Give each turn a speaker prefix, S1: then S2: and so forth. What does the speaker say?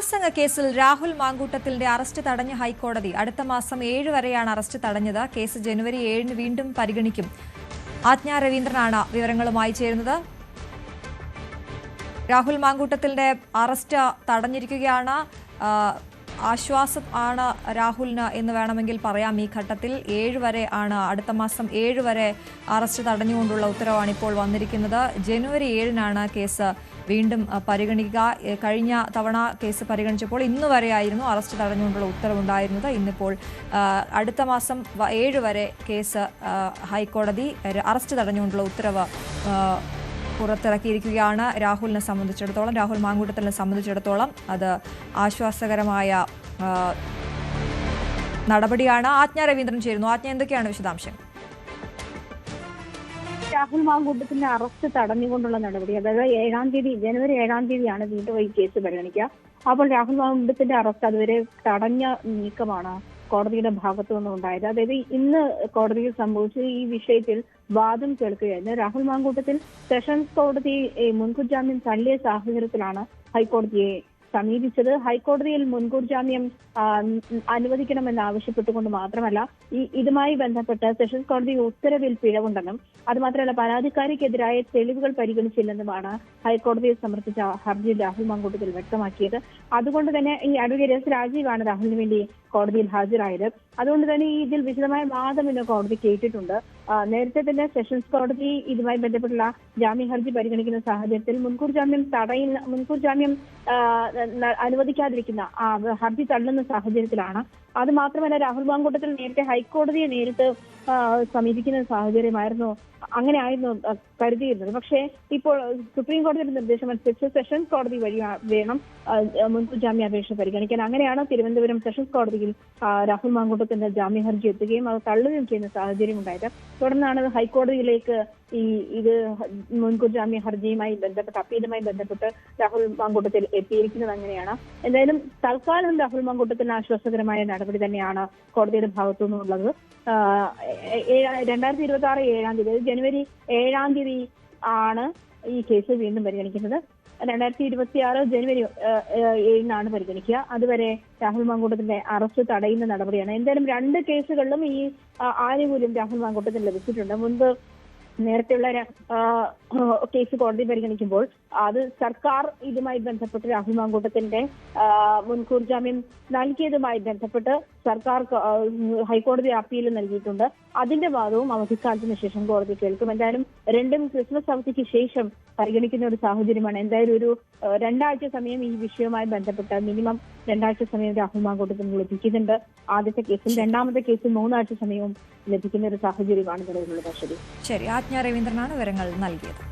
S1: ബലാത്സംഗ കേസിൽ രാഹുൽ മാങ്കൂട്ടത്തിന്റെ അറസ്റ്റ് തടഞ്ഞ ഹൈക്കോടതി അടുത്ത മാസം 7 വരെയാണ് അറസ്റ്റ് തടഞ്ഞത്. കേസ് ജനുവരി 7-ന് വീണ്ടും പരിഗണിക്കും. ആജ്ഞ രവീന്ദ്രനാണ് വിവരങ്ങളുമായി ചേരുന്നത്. രാഹുൽ മാങ്കൂട്ടത്തിന്റെ അറസ്റ്റ് തടഞ്ഞിരിക്കുകയാണ്. ആശ്വാസം ആണ് രാഹുലിന് എന്ന് വേണമെങ്കിൽ പറയാം. ഈ ഘട്ടത്തിൽ 7 വരെ ആണ്, അടുത്ത മാസം 7 വരെ അറസ്റ്റ് തടഞ്ഞുകൊണ്ടുള്ള ഉത്തരവാണ് ഇപ്പോൾ വന്നിരിക്കുന്നത്. ജനുവരി 7-നാണ് കേസ് വീണ്ടും പരിഗണിക്കുക. കഴിഞ്ഞ തവണ കേസ് പരിഗണിച്ചപ്പോൾ ഇന്ന് വരെയായിരുന്നു അറസ്റ്റ് തടഞ്ഞുകൊണ്ടുള്ള ഉത്തരവുണ്ടായിരുന്നത്. ഇന്നിപ്പോൾ അടുത്ത മാസം 7 വരെ കേസ് ഹൈക്കോടതി അറസ്റ്റ് തടഞ്ഞുകൊണ്ടുള്ള ഉത്തരവ് പുറത്തിറക്കിയിരിക്കുകയാണ്. രാഹുൽ മാങ്കൂട്ടത്തിനെ സംബന്ധിച്ചിടത്തോളം അത് ആശ്വാസകരമായ നടപടിയാണ്. ആജ്ഞ രവീന്ദ്രൻ ചേരുന്നു. ആജ്ഞ, എന്തൊക്കെയാണ് വിശദാംശങ്ങൾ?
S2: രാഹുൽ മാങ്കൂട്ടത്തിന്റെ അറസ്റ്റ് തടഞ്ഞുകൊണ്ടുള്ള നടപടി, അതായത് ജനുവരി 7-ാം തീയതിയാണ് വീണ്ടും ഈ കേസ് പരിഗണിക്കുക. അപ്പോൾ രാഹുൽ മാങ്കൂട്ടത്തിന്റെ അറസ്റ്റ് അതുവരെ തടഞ്ഞ നീക്കമാണ് കോടതിയുടെ ഭാഗത്തു നിന്നും ഉണ്ടായത്. അതായത് ഇന്ന് കോടതിയിൽ സംഭവിച്ച ഈ വിഷയത്തിൽ വാദം കേൾക്കുകയായിരുന്നു. രാഹുൽ മാങ്കൂട്ടത്തിൽ സെഷൻസ് കോടതി മുൻകൂർ ജാമ്യം തള്ളിയ സാഹചര്യത്തിലാണ് ഹൈക്കോടതിയെ സമീപിച്ചത്. ഹൈക്കോടതിയിൽ മുൻകൂർ ജാമ്യം അനുവദിക്കണമെന്ന് ആവശ്യപ്പെട്ടുകൊണ്ട് മാത്രമല്ല, ഇതുമായി ബന്ധപ്പെട്ട് സെഷൻസ് കോടതി ഉത്തരവിൽ പിഴവുണ്ടെന്നും അതുമാത്രമല്ല പരാതിക്കാരിക്കെതിരായ തെളിവുകൾ പരിഗണിച്ചില്ലെന്നുമാണ് ഹൈക്കോടതിയിൽ സമർപ്പിച്ച ഹർജിയിൽ രാഹുൽ മാങ്കൂട്ടത്തിൽ വ്യക്തമാക്കിയത്. അതുകൊണ്ട് തന്നെ ഈ അഡ്വക്കേറ്റ് എസ് രാജീവാണ് രാഹുലിന് വേണ്ടി കോടതിയിൽ ഹാജരായത്. അതുകൊണ്ട് തന്നെ ഇതിൽ വിശദമായ വാദം ഇന്ന് കോടതി കേട്ടിട്ടുണ്ട്. നേരത്തെ തന്നെ സെഷൻസ് കോടതി ഇതുമായി ബന്ധപ്പെട്ടുള്ള ജാമ്യ ഹർജി പരിഗണിക്കുന്ന സാഹചര്യത്തിൽ മുൻകൂർ ജാമ്യം അനുവദിക്കാതിരിക്കുന്ന ഹർജി തള്ളുന്ന സാഹചര്യത്തിലാണ്. അത് മാത്രമല്ല, രാഹുൽ മാങ്കൂട്ടത്തിൽ നേരത്തെ ഹൈക്കോടതിയെ നേരിട്ട് സമീപിക്കുന്ന സാഹചര്യമായിരുന്നു, അങ്ങനെയായിരുന്നു കരുതിയിരുന്നത്. പക്ഷേ ഇപ്പോൾ സുപ്രീം കോടതിയുടെ നിർദ്ദേശമനുസരിച്ച് സെഷൻസ് കോടതി വഴി വേണം മുൻകൂർ ജാമ്യാപേക്ഷ പരിഗണിക്കാൻ. അങ്ങനെയാണ് തിരുവനന്തപുരം സെഷൻസ് കോടതിയിൽ രാഹുൽ മാങ്കൂട്ടത്തിന്റെ ജാമ്യ ഹർജി എത്തുകയും അത് തള്ളുകയും ചെയ്യുന്ന സാഹചര്യം ഉണ്ടായത്. തുടർന്നാണ് ഹൈക്കോടതിയിലേക്ക് ഇത് മുൻകൂർ ജാമ്യ ഹർജിയുമായി ബന്ധപ്പെട്ട് അപ്പീലുമായി ബന്ധപ്പെട്ട് രാഹുൽ മാങ്കൂട്ടത്തിൽ എത്തിയിരിക്കുന്നത്. അങ്ങനെയാണ്. എന്തായാലും തൽക്കാലം രാഹുൽ മാങ്കൂട്ടത്തിന് ആശ്വാസകരമായ നടപടി തന്നെയാണ് കോടതിയുടെ ഭാഗത്തു നിന്നുള്ളത്. 2026 7-ാം തീയതി, ജനുവരി 7-ാം തീയതി ആണ് ഈ കേസ് വീണ്ടും പരിഗണിക്കുന്നത്. 2026 ജനുവരി 7-നാണ് പരിഗണിക്കുക. അതുവരെ രാഹുൽ മാങ്കൂട്ടത്തിന്റെ അറസ്റ്റ് തടയുന്ന നടപടിയാണ്. എന്തായാലും 2 കേസുകളിലും ഈ ആനുകൂല്യം രാഹുൽ മാങ്കൂട്ടത്തിന് ലഭിച്ചിട്ടുണ്ട്. മുൻപ് നേരത്തെയുള്ള കേസ് കോടതി പരിഗണിക്കുമ്പോൾ അത് സർക്കാർ ഇതുമായി ബന്ധപ്പെട്ട് രാഹുൽ മാങ്കൂട്ടത്തിന്റെ മുൻകൂർ ജാമ്യം നൽകിയതുമായി ബന്ധപ്പെട്ട് സർക്കാർ ഹൈക്കോടതി അപ്പീൽ നൽകിയിട്ടുണ്ട്. അതിന്റെ വാദവും അവധിക്കാലത്തിന് ശേഷം കോടതി കേൾക്കും. എന്തായാലും രണ്ടും ക്രിസ്മസ് അവധിക്ക് ശേഷം പരിഗണിക്കുന്ന ഒരു സാഹചര്യമാണ്. എന്തായാലും ഒരു 2 ആഴ്ച സമയം ഈ വിഷയവുമായി ബന്ധപ്പെട്ട് മിനിമം 2 ആഴ്ച സമയം രാഹുൽ മാങ്കൂട്ടത്തിന് ലഭിക്കുന്നുണ്ട്. ആദ്യത്തെ കേസിൽ, രണ്ടാമത്തെ കേസിൽ 3 ആഴ്ച സമയവും ലഭിക്കുന്ന ഒരു സാഹചര്യമാണ് നിലവിലുള്ളത്.
S1: ശരി, ആജ്ഞ രവീന്ദ്രനാണ് വിവരങ്ങൾ നൽകിയത്.